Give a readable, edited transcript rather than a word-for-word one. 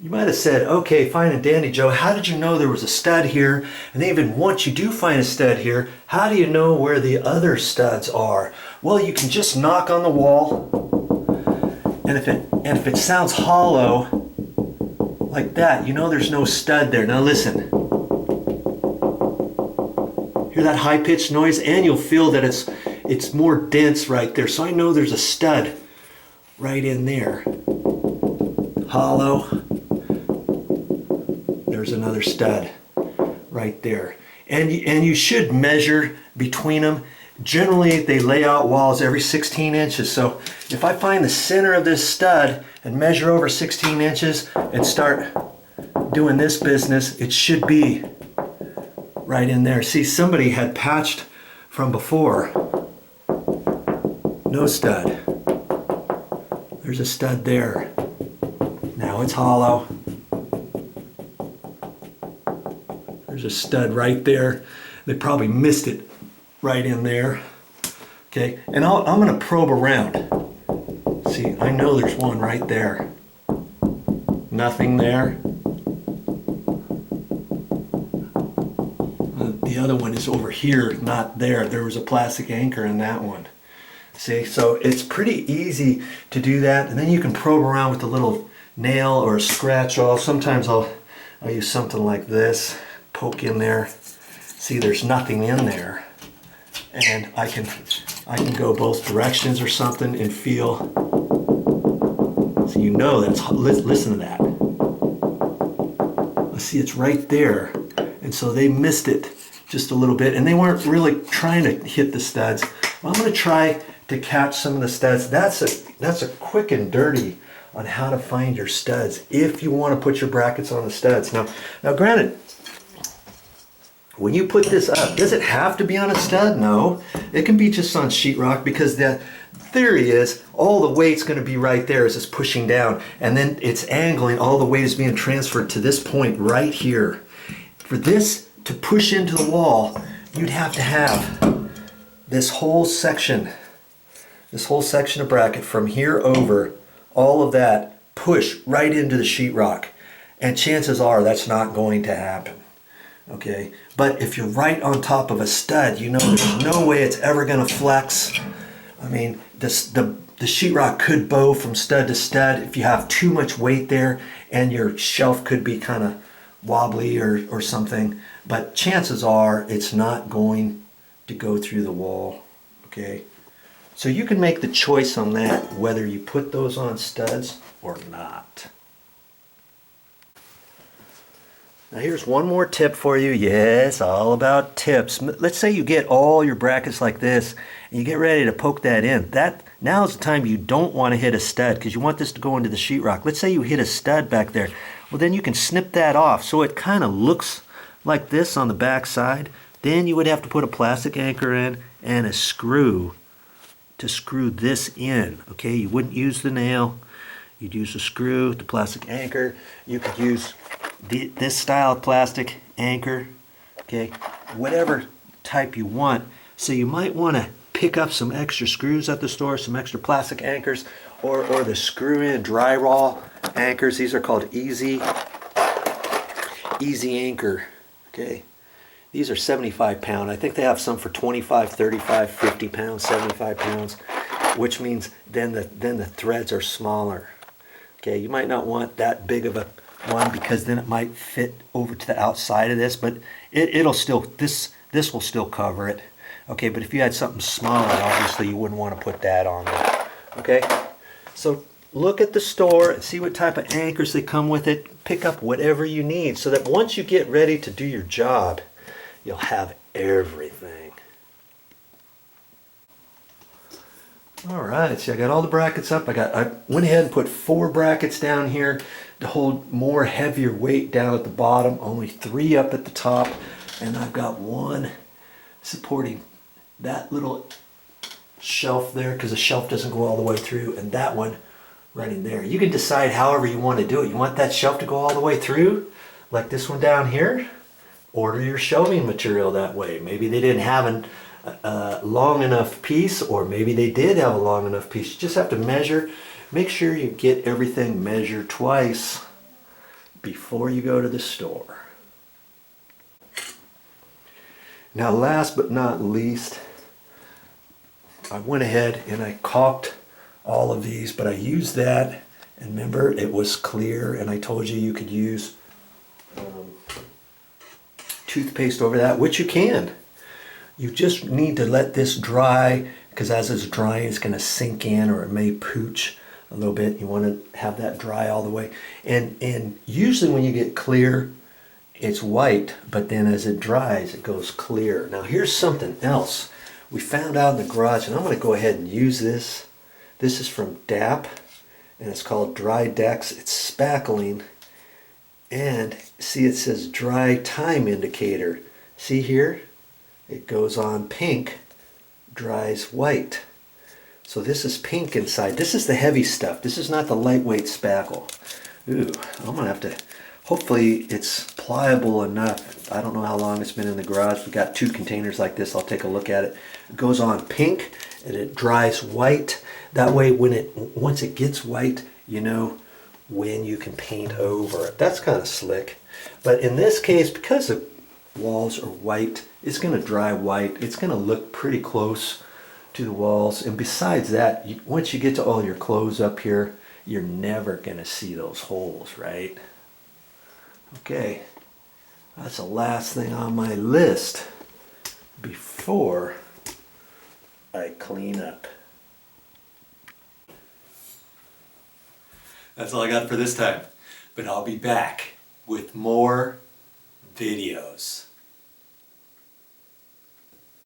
You might have said, okay, fine and dandy, Joe, how did you know there was a stud here? And even once you do find a stud here, how do you know where the other studs are? Well, you can just knock on the wall, and if it sounds hollow like that, you know there's no stud there. Now listen. Hear that high-pitched noise? And you'll feel that it's more dense right there. So I know there's a stud right in there. Hollow. There's another stud right there. And you should measure between them. Generally, they lay out walls every 16 inches. So if I find the center of this stud and measure over 16 inches and start doing this business, it should be right in there. See, somebody had patched from before. No stud. There's a stud there. Now it's hollow. There's a stud right there. They probably missed it right in there. Okay, and I'm going to probe around. See, I know there's one right there. Nothing there. The other one is over here, not there. There was a plastic anchor in that one. See, so it's pretty easy to do that. And then you can probe around with a little nail or a scratch off. Sometimes I'll use something like this. Poke in there. See, there's nothing in there. And I can go both directions or something and feel. So you know that's, listen to that. See, it's right there. And so they missed it just a little bit, and they weren't really trying to hit the studs. Well, I'm going to try to catch some of the studs. That's a quick and dirty on how to find your studs if you want to put your brackets on the studs. Now granted, when you put this up, does it have to be on a stud? No, it can be just on sheetrock, because the theory is all the weight's going to be right there as it's pushing down, and then it's angling. All the weight is being transferred to this point right here. For this to push into the wall, you'd have to have this whole section of bracket from here over, all of that push right into the sheetrock, and chances are that's not going to happen. Okay, but if you're right on top of a stud, you know there's no way it's ever going to flex. I mean, the sheetrock could bow from stud to stud if you have too much weight there, and your shelf could be kind of wobbly or something. But chances are it's not going to go through the wall. Okay, so you can make the choice on that, whether you put those on studs or not. Now here's one more tip for you. Yes, all about tips. Let's say you get all your brackets like this and you get ready to poke that in. Now is the time you don't want to hit a stud, because you want this to go into the sheetrock. Let's say you hit a stud back there. Well, then you can snip that off so it kind of looks like this on the back side. Then you would have to put a plastic anchor in and a screw to screw this in. Okay, you wouldn't use the nail. You'd use a screw, the plastic anchor. You could use this style of plastic anchor, okay, whatever type you want. So you might want to pick up some extra screws at the store, some extra plastic anchors, or the screw-in drywall anchors. These are called easy anchor. Okay, these are 75 pound. I think they have some for 25, 35, 50 pounds, 75 pounds, which means then the threads are smaller. Okay, you might not want that big of a one, because then it might fit over to the outside of this, but it'll still, this will still cover it. Okay, but if you had something smaller, obviously you wouldn't want to put that on there. Okay, so look at the store and see what type of anchors they come with it. Pick up whatever you need so that once you get ready to do your job, you'll have everything. All right, so I got all the brackets up. I went ahead and put 4 brackets down here to hold more heavier weight down at the bottom, only 3 up at the top, and I've got 1 supporting that little shelf there, because the shelf doesn't go all the way through, and that one running there. You can decide however you want to do it. You want that shelf to go all the way through, like this one down here? Order your shelving material that way. Maybe they didn't have a long enough piece, or maybe they did have a long enough piece. You just have to measure. Make sure you get everything measured twice. before you go to the store. Now last but not least, I went ahead and I caulked all of these, but I used that, and remember it was clear, and I told you you could use toothpaste over that, which you can. You just need to let this dry, because as it's drying it's going to sink in, or it may pooch a little bit. You want to have that dry all the way, and usually when you get clear it's white, but then as it dries it goes clear. Now here's something else we found out in the garage, and I'm going to go ahead and use this. This is from DAP, and it's called Dry Dex. It's spackling, and see it says dry time indicator. See here? It goes on pink, dries white. So this is pink inside. This is the heavy stuff. This is not the lightweight spackle. Ooh, I'm gonna have to, hopefully it's pliable enough. I don't know how long it's been in the garage. We got 2 containers like this. I'll take a look at it. It goes on pink and it dries white. That way once it gets white, you know when you can paint over it. That's kind of slick. But in this case, because the walls are white, it's going to dry white. It's going to look pretty close to the walls. And besides that, once you get to all your clothes up here, you're never going to see those holes, right? Okay, that's the last thing on my list before I clean up. That's all I got for this time, but I'll be back with more videos.